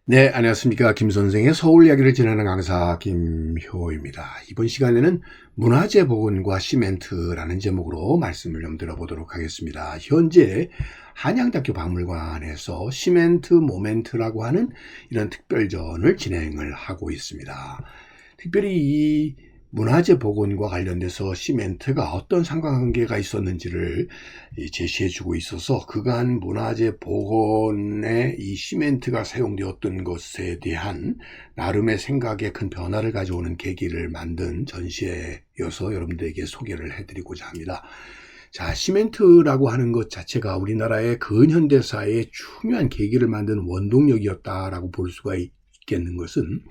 네, 안녕하십니까. 김 선생의 서울 이야기를 진행하는 강사 김효입니다. 이번 시간에는 문화재 복원과 시멘트라는 제목으로 말씀을 좀 들어보도록 하겠습니다. 현재 한양대학교 박물관에서 시멘트 모멘트라고 하는 이런 특별전을 진행을 하고 있습니다. 특별히 이 문화재 복원과 관련돼서 시멘트가 어떤 상관관계가 있었는지를 제시해주고 있어서 그간 문화재 복원에 이 시멘트가 사용되었던 것에 대한 나름의 생각에 큰 변화를 가져오는 계기를 만든 전시회여서 여러분들에게 소개를 해드리고자 합니다. 자, 시멘트라고 하는 것 자체가 우리나라의 근현대사의 중요한 계기를 만든 원동력이었다라고 볼 수가 있겠는 것은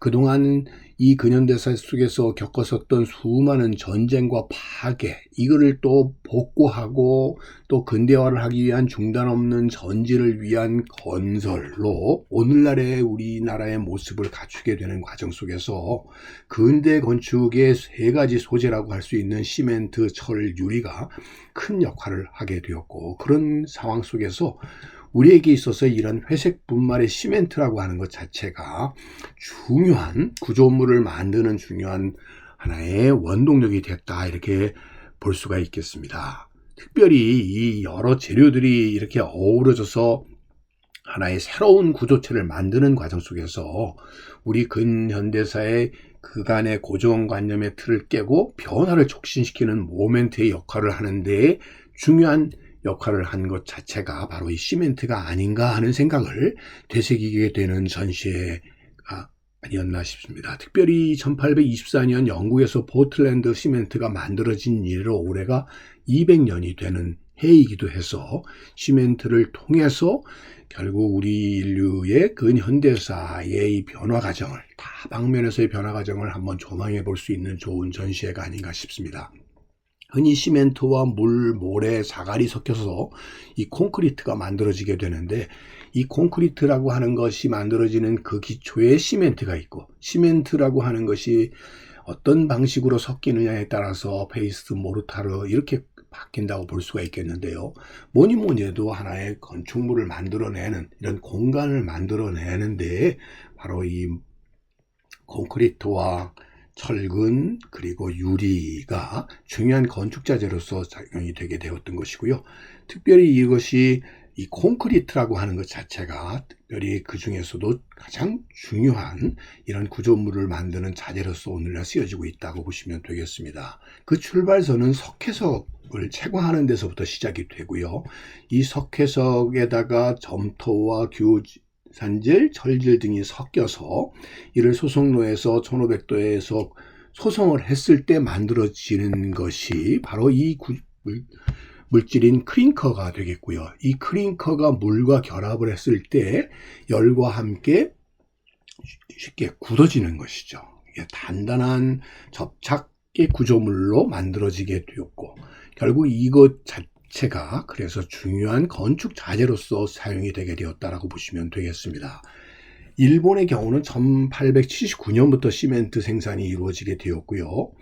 그동안 이 근현대사 속에서 겪었었던 수많은 전쟁과 파괴, 이거를 또 복구하고 또 근대화를 하기 위한 중단 없는 전지를 위한 건설로 오늘날의 우리나라의 모습을 갖추게 되는 과정 속에서 근대 건축의 세 가지 소재라고 할 수 있는 시멘트, 철, 유리가 큰 역할을 하게 되었고, 그런 상황 속에서 우리에게 있어서 이런 회색 분말의 시멘트라고 하는 것 자체가 중요한 구조물을 만드는 중요한 하나의 원동력이 됐다, 이렇게 볼 수가 있겠습니다. 특별히 이 여러 재료들이 이렇게 어우러져서 하나의 새로운 구조체를 만드는 과정 속에서 우리 근현대사의 그간의 고정관념의 틀을 깨고 변화를 촉진시키는 모멘트의 역할을 하는 데 중요한 역할을 한 것 자체가 바로 이 시멘트가 아닌가 하는 생각을 되새기게 되는 전시회가 아니었나 싶습니다. 특별히 1824년 영국에서 포틀랜드 시멘트가 만들어진 이래로 올해가 200년이 되는 해이기도 해서 시멘트를 통해서 결국 우리 인류의 근현대사의 이 변화 과정을, 다방면에서의 변화 과정을 한번 조망해 볼 수 있는 좋은 전시회가 아닌가 싶습니다. 흔히 시멘트와 물, 모래, 자갈이 섞여서 이 콘크리트가 만들어지게 되는데, 이 콘크리트라고 하는 것이 만들어지는 그 기초에 시멘트가 있고, 시멘트라고 하는 것이 어떤 방식으로 섞이느냐에 따라서 페이스트, 모르타르 이렇게 바뀐다고 볼 수가 있겠는데요. 뭐니 해도 하나의 건축물을 만들어내는, 이런 공간을 만들어내는데 바로 이 콘크리트와 철근 그리고 유리가 중요한 건축자재로서 작용이 되게 되었던 것이고요. 특별히 이것이 이 콘크리트라고 하는 것 자체가 특별히 그 중에서도 가장 중요한 이런 구조물을 만드는 자재로서 오늘날 쓰여지고 있다고 보시면 되겠습니다. 그 출발선은 석회석을 채광하는 데서부터 시작이 되고요. 이 석회석에다가 점토와 산질, 철질 등이 섞여서 이를 소성로에서 1500도에서 소성을 했을 때 만들어지는 것이 바로 이 물질인 크링커가 되겠고요. 이 크링커가 물과 결합을 했을 때 열과 함께 쉽게 굳어지는 것이죠. 이게 단단한 접착의 구조물로 만들어지게 되었고, 결국 이것 자체가 그래서 중요한 건축 자재로서 사용이 되게 되었다라고 보시면 되겠습니다. 일본의 경우는 1879년부터 시멘트 생산이 이루어지게 되었고요.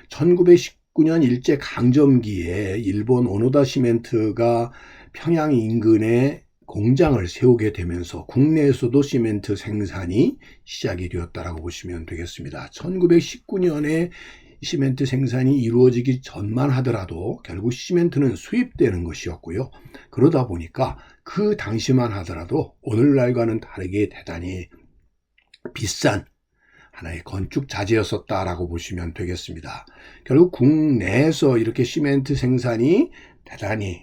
1919년 일제강점기에 일본 오노다 시멘트가 평양 인근에 공장을 세우게 되면서 국내에서도 시멘트 생산이 시작이 되었다라고 보시면 되겠습니다. 1919년에 시멘트 생산이 이루어지기 전만 하더라도 결국 시멘트는 수입되는 것이었고요. 그러다 보니까 그 당시만 하더라도 오늘날과는 다르게 대단히 비싼 하나의 건축 자재였었다라고 보시면 되겠습니다. 결국 국내에서 이렇게 시멘트 생산이 대단히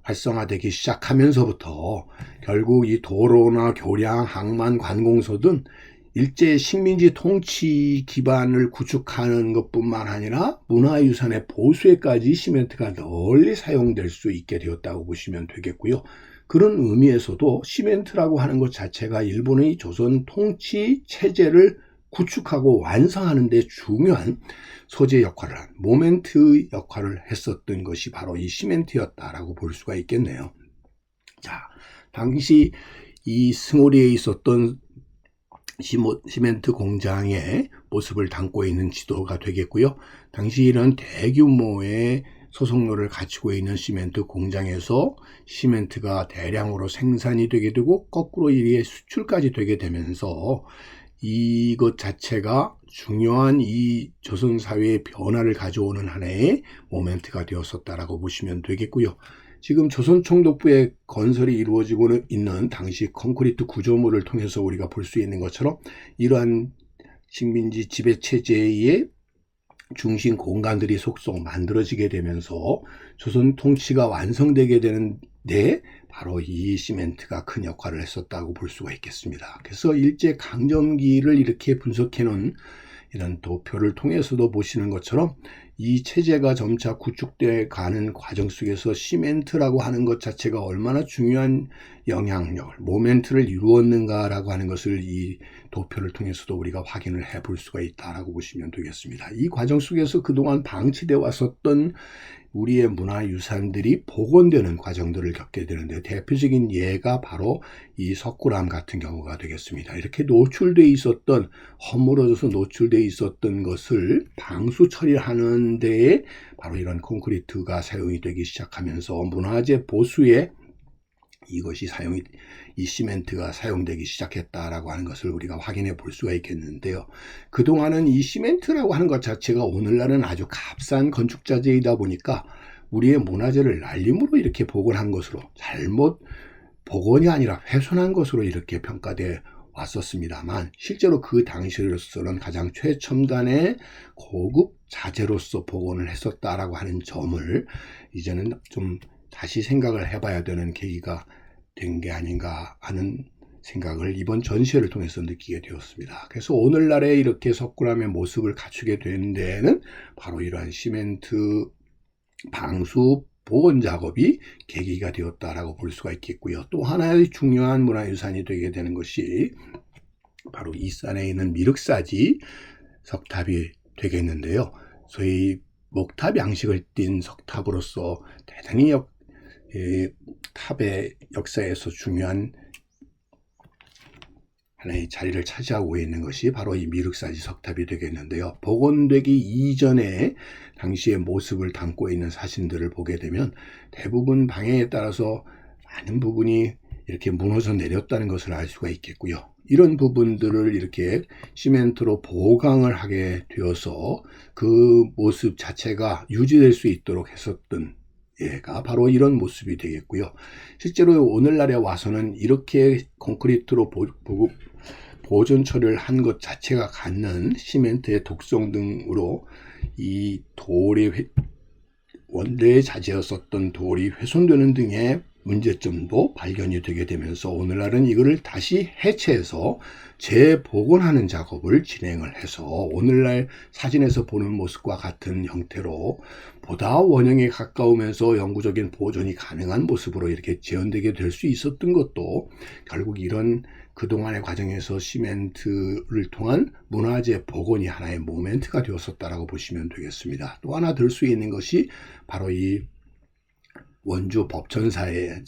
활성화되기 시작하면서부터 결국 이 도로나 교량, 항만, 관공서 등 일제 식민지 통치 기반을 구축하는 것뿐만 아니라 문화유산의 보수에까지 시멘트가 널리 사용될 수 있게 되었다고 보시면 되겠고요. 그런 의미에서도 시멘트라고 하는 것 자체가 일본의 조선 통치 체제를 구축하고 완성하는 데 중요한 소재 역할을 한, 모멘트 역할을 했었던 것이 바로 이 시멘트였다라고 볼 수가 있겠네요. 자, 당시 이 스모리에 있었던 시멘트 공장의 모습을 담고 있는 지도가 되겠고요. 당시 이런 대규모의 소속로를 갖추고 있는 시멘트 공장에서 시멘트가 대량으로 생산이 되게 되고 거꾸로 이게 수출까지 되게 되면서 이것 자체가 중요한 이 조선 사회의 변화를 가져오는 하나의 모멘트가 되었었다라고 보시면 되겠고요. 지금 조선총독부의 건설이 이루어지고 있는 당시 콘크리트 구조물을 통해서 우리가 볼 수 있는 것처럼 이러한 식민지 지배체제의 중심 공간들이 속속 만들어지게 되면서 조선 통치가 완성되게 되는데 바로 이 시멘트가 큰 역할을 했었다고 볼 수가 있겠습니다. 그래서 일제 강점기를 이렇게 분석해 놓은 이런 도표를 통해서도 보시는 것처럼 이 체제가 점차 구축되어 가는 과정 속에서 시멘트라고 하는 것 자체가 얼마나 중요한 영향력을, 모멘트를 이루었는가라고 하는 것을 이 도표를 통해서도 우리가 확인을 해 볼 수가 있다라고 보시면 되겠습니다. 이 과정 속에서 그동안 방치되어 왔었던 우리의 문화유산들이 복원되는 과정들을 겪게 되는데 대표적인 예가 바로 이 석굴암 같은 경우가 되겠습니다. 이렇게 노출되어 있었던, 허물어져서 노출되어 있었던 것을 방수 처리하는 데에 바로 이런 콘크리트가 사용이 되기 시작하면서 문화재 보수에 이 시멘트가 사용되기 시작했다라고 하는 것을 우리가 확인해 볼 수가 있겠는데요. 그동안은 이 시멘트라고 하는 것 자체가 오늘날은 아주 값싼 건축자재이다 보니까 우리의 문화재를 날림으로 이렇게 복원한 것으로, 잘못 복원이 아니라 훼손한 것으로 이렇게 평가되어 왔었습니다만 실제로 그 당시로서는 가장 최첨단의 고급 자재로서 복원을 했었다라고 하는 점을 이제는 좀 다시 생각을 해봐야 되는 계기가 된 게 아닌가 하는 생각을 이번 전시회를 통해서 느끼게 되었습니다. 그래서 오늘날에 이렇게 석굴암의 모습을 갖추게 된 데에는 바로 이러한 시멘트 방수 복원 작업이 계기가 되었다라고 볼 수가 있겠고요. 또 하나의 중요한 문화유산이 되게 되는 것이 바로 이산에 있는 미륵사지 석탑이 되겠는데요. 소위 목탑 양식을 띤 석탑으로서 대단히 탑의 역사에서 중요한 하나의 자리를 차지하고 있는 것이 바로 이 미륵사지 석탑이 되겠는데요. 복원되기 이전에 당시의 모습을 담고 있는 사진들을 보게 되면 대부분 방향에 따라서 많은 부분이 이렇게 무너져 내렸다는 것을 알 수가 있겠고요. 이런 부분들을 이렇게 시멘트로 보강을 하게 되어서 그 모습 자체가 유지될 수 있도록 했었던 예가 바로 이런 모습이 되겠고요. 실제로 오늘날에 와서는 이렇게 콘크리트로 보존 처리를 한 것 자체가 갖는 시멘트의 독성 등으로 이 돌이 원래의 자재였었던 돌이 훼손되는 등의 문제점도 발견이 되게 되면서 오늘날은 이거를 다시 해체해서 재복원하는 작업을 진행을 해서 오늘날 사진에서 보는 모습과 같은 형태로 보다 원형에 가까우면서 영구적인 보존이 가능한 모습으로 이렇게 재현되게 될 수 있었던 것도 결국 이런 그동안의 과정에서 시멘트를 통한 문화재 복원이 하나의 모멘트가 되었었다라고 보시면 되겠습니다. 또 하나 들 수 있는 것이 바로 이 원주 법천사의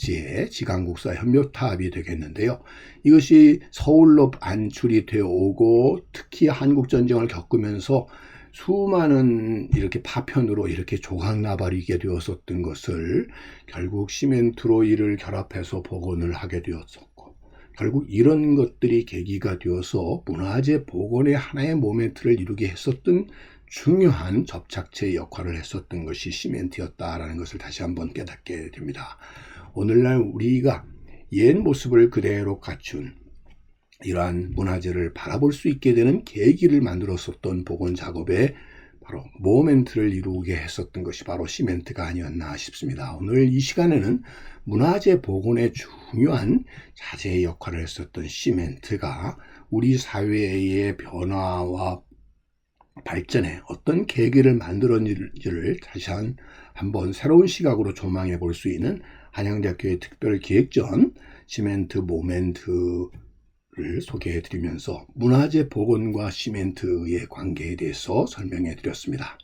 지강국사 현묘탑이 되겠는데요. 이것이 서울로 안출이 되어 오고 특히 한국전쟁을 겪으면서 수많은 이렇게 파편으로 이렇게 조각나발이게 되었었던 것을 결국 시멘트로 이를 결합해서 복원을 하게 되었었고 결국 이런 것들이 계기가 되어서 문화재 복원의 하나의 모멘트를 이루게 했었던 중요한 접착제 역할을 했었던 것이 시멘트였다라는 것을 다시 한번 깨닫게 됩니다. 오늘날 우리가 옛 모습을 그대로 갖춘 이러한 문화재를 바라볼 수 있게 되는 계기를 만들었었던 복원 작업에 바로 모멘트를 이루게 했었던 것이 바로 시멘트가 아니었나 싶습니다. 오늘 이 시간에는 문화재 복원의 중요한 자재의 역할을 했었던 시멘트가 우리 사회의 변화와 발전에 어떤 계기를 만들었는지를 다시 한번 새로운 시각으로 조망해 볼 수 있는 한양대학교의 특별기획전 시멘트 모멘트를 소개해 드리면서 문화재 복원과 시멘트의 관계에 대해서 설명해 드렸습니다.